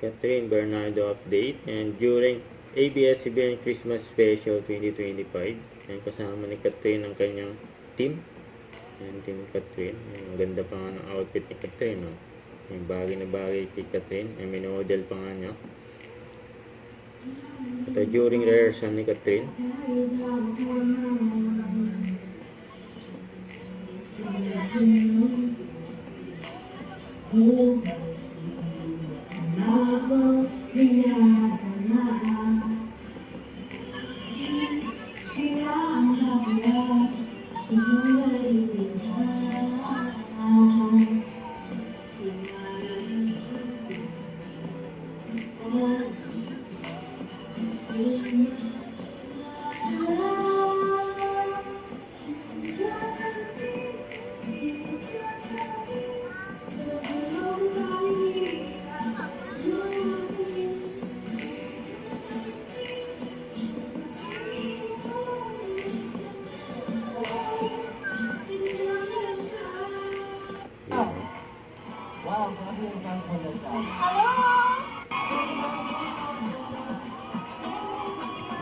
Catherine Bernardo update. And during ABS-CBN Christmas Special 2025, and kasama ni Catherine ang kanyang team. Ayan, team Catherine. Ang ganda pa nga ng outfit ni Catherine. No? Yung bagay na bagay kay Catherine. May minodel pa nga niya. Ito during rehearsal ni Catherine.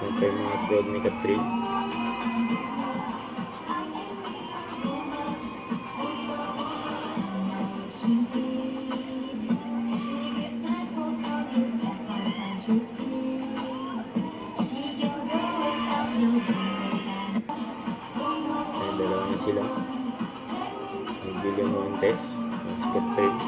Ito yung mga crowd ni Catherine. Ay, dalawa na sila. William Montes, si Catherine.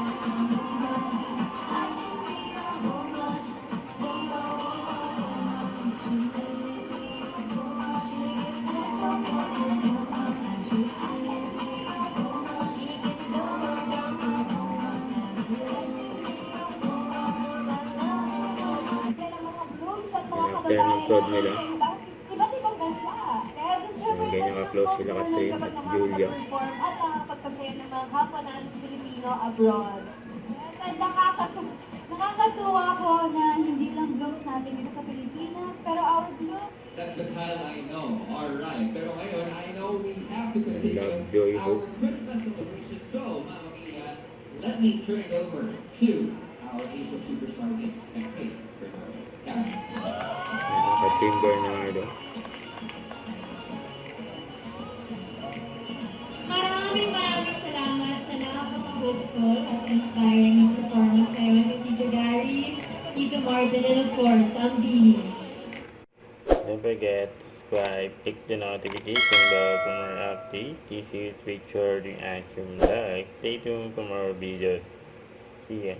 Kaya ng crowd nila. Ganyan ka-close sila Catherine at Julia. At pagpapaya ng mga kapwa ng Pilipino abroad. At nakakatuwa ko na hindi lang jokes natin dito sa Pilipinas, pero our jokes. That's the time I know. All right. Pero ngayon, I know we have to continue Love, joy, our hope. Christmas celebration. So, Mamma Mia, let me turn it over to our Asian superstar Miss Catherine Bernardo. Catherine Bernardo. Maraming salamat sa napaka-hopeful at inspiring na performance kayo ni Tito Gary, Tito Martin, and of course, ang Bini. Don't forget to subscribe, click the notification bell for more updates. This is Richard, the Action Like. Stay tuned for more videos. See ya.